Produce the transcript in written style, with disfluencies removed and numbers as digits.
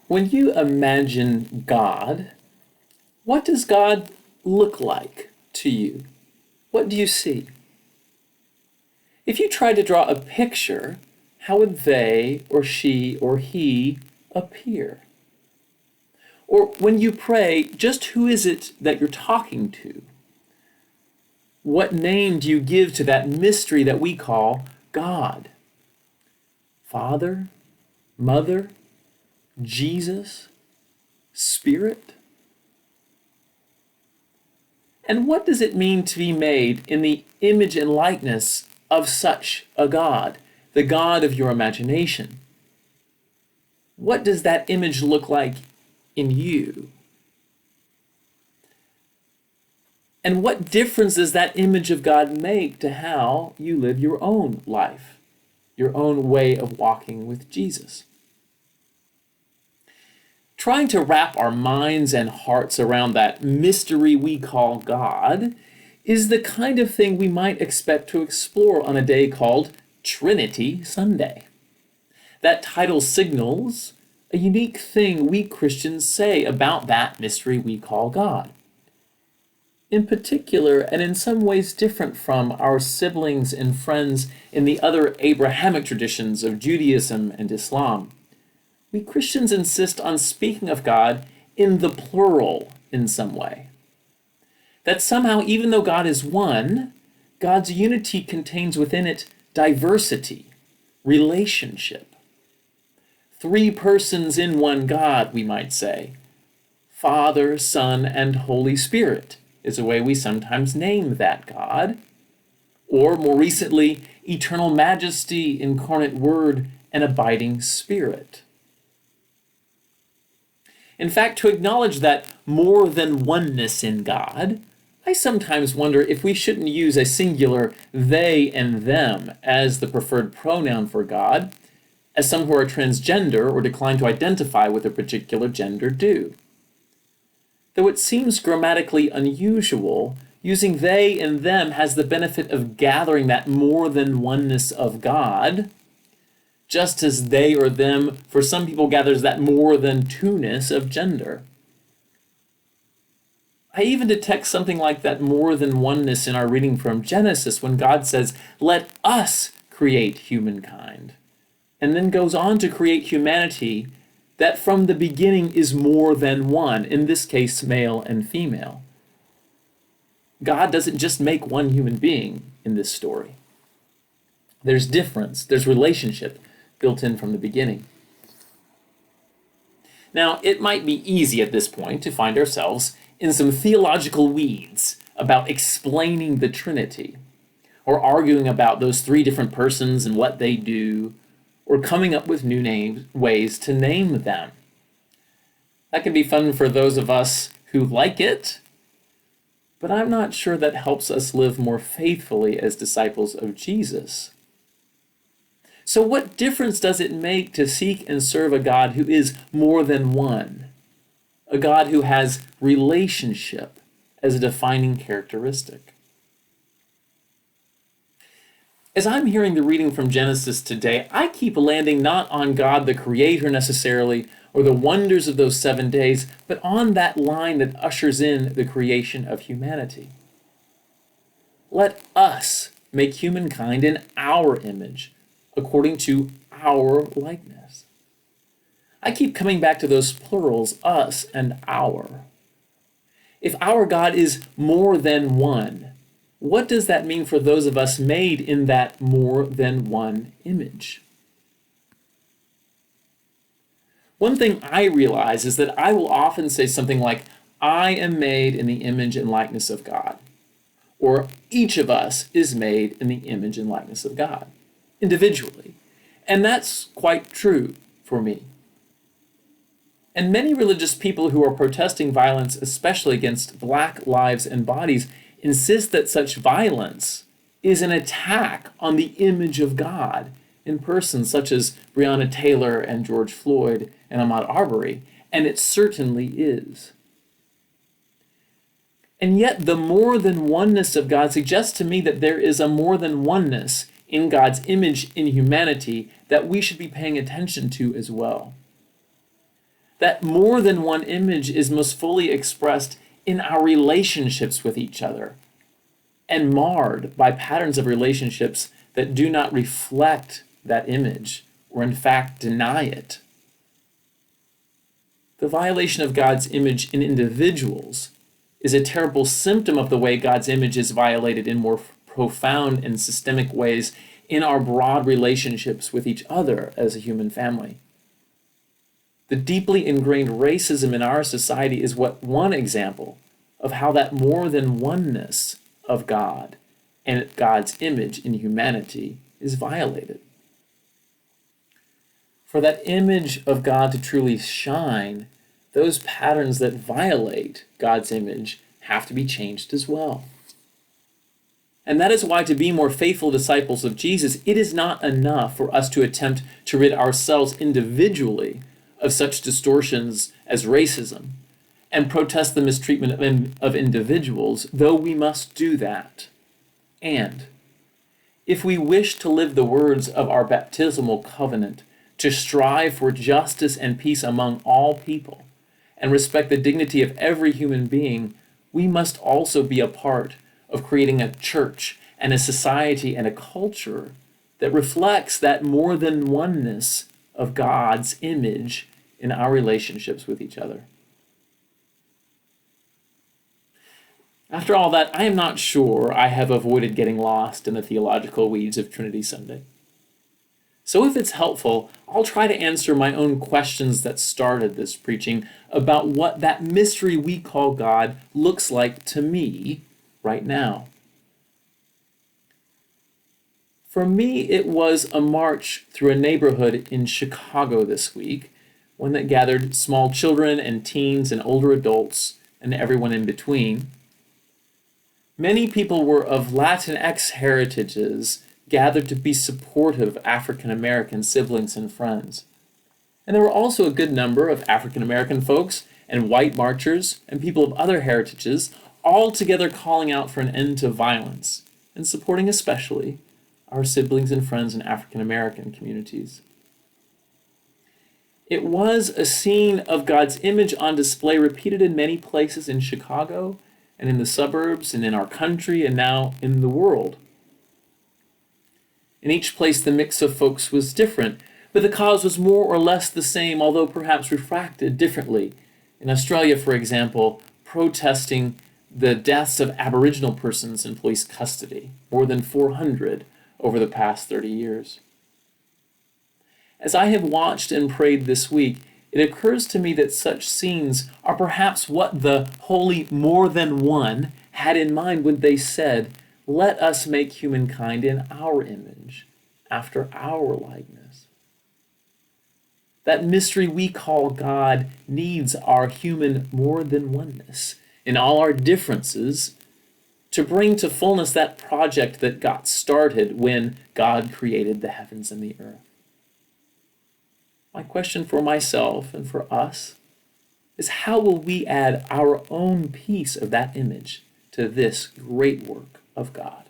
When you imagine God, what does God look like to you? What do you see? If you tried to draw a picture, how would they or she or he appear? Or when you pray, just who is it that you're talking to? What name do you give to that mystery that we call God? Father? Mother? Jesus? Spirit? And what does it mean to be made in the image and likeness of such a God, the God of your imagination? What does that image look like in you? And what difference does that image of God make to how you live your own life, your own way of walking with Jesus? Trying to wrap our minds and hearts around that mystery we call God is the kind of thing we might expect to explore on a day called Trinity Sunday. That title signals a unique thing we Christians say about that mystery we call God. In particular, and in some ways different from our siblings and friends in the other Abrahamic traditions of Judaism and Islam, we Christians insist on speaking of God in the plural in some way. That somehow, even though God is one, God's unity contains within it diversity, relationship. Three persons in one God, we might say. Father, Son, and Holy Spirit is a way we sometimes name that God. Or more recently, eternal majesty, incarnate word, and abiding spirit. In fact, to acknowledge that more than oneness in God, I sometimes wonder if we shouldn't use a singular they and them as the preferred pronoun for God, as some who are transgender or decline to identify with a particular gender do. Though it seems grammatically unusual, using they and them has the benefit of gathering that more than oneness of God, just as they or them for some people gathers that more than two-ness of gender. I even detect something like that more than oneness in our reading from Genesis when God says, "Let us create humankind," and then goes on to create humanity that from the beginning is more than one, in this case male and female. God doesn't just make one human being in this story. There's difference, there's relationship built in from the beginning. Now, it might be easy at this point to find ourselves in some theological weeds about explaining the Trinity, or arguing about those three different persons and what they do, or coming up with new ways to name them. That can be fun for those of us who like it, but I'm not sure that helps us live more faithfully as disciples of Jesus. So what difference does it make to seek and serve a God who is more than one? A God who has relationship as a defining characteristic. As I'm hearing the reading from Genesis today, I keep landing not on God the Creator necessarily, or the wonders of those 7 days, but on that line that ushers in the creation of humanity. Let us make humankind in our image, according to our likeness. I keep coming back to those plurals, us and our. If our God is more than one, what does that mean for those of us made in that more than one image? One thing I realize is that I will often say something like, I am made in the image and likeness of God, or each of us is made in the image and likeness of God, individually. And that's quite true for me. And many religious people who are protesting violence, especially against Black lives and bodies, insist that such violence is an attack on the image of God in persons such as Breonna Taylor and George Floyd and Ahmaud Arbery, and it certainly is. And yet the more than oneness of God suggests to me that there is a more than oneness in God's image in humanity that we should be paying attention to as well. That more than one image is most fully expressed in our relationships with each other and marred by patterns of relationships that do not reflect that image or in fact deny it. The violation of God's image in individuals is a terrible symptom of the way God's image is violated in more profound and systemic ways in our broad relationships with each other as a human family. The deeply ingrained racism in our society is one example of how that more than oneness of God and God's image in humanity is violated. For that image of God to truly shine, those patterns that violate God's image have to be changed as well. And that is why, to be more faithful disciples of Jesus, it is not enough for us to attempt to rid ourselves individually of such distortions as racism and protest the mistreatment of individuals, though we must do that. And if we wish to live the words of our baptismal covenant, to strive for justice and peace among all people, and respect the dignity of every human being, we must also be a part of creating a church and a society and a culture that reflects that more than oneness of God's image in our relationships with each other. After all that, I am not sure I have avoided getting lost in the theological weeds of Trinity Sunday. So if it's helpful, I'll try to answer my own questions that started this preaching about what that mystery we call God looks like to me right now. For me, it was a march through a neighborhood in Chicago this week, one that gathered small children and teens and older adults and everyone in between. Many people were of Latinx heritages gathered to be supportive of African American siblings and friends. And there were also a good number of African American folks and white marchers and people of other heritages, all together calling out for an end to violence and supporting especially our siblings and friends in African American communities. It was a scene of God's image on display, repeated in many places in Chicago and in the suburbs and in our country and now in the world. In each place, the mix of folks was different, but the cause was more or less the same, although perhaps refracted differently. In Australia, for example, protesting the deaths of Aboriginal persons in police custody, more than 400 over the past 30 years. As I have watched and prayed this week, it occurs to me that such scenes are perhaps what the holy more than one had in mind when they said, "Let us make humankind in our image, after our likeness." That mystery we call God needs our human more than oneness in all our differences to bring to fullness that project that got started when God created the heavens and the earth. My question for myself and for us is, how will we add our own piece of that image to this great work of God?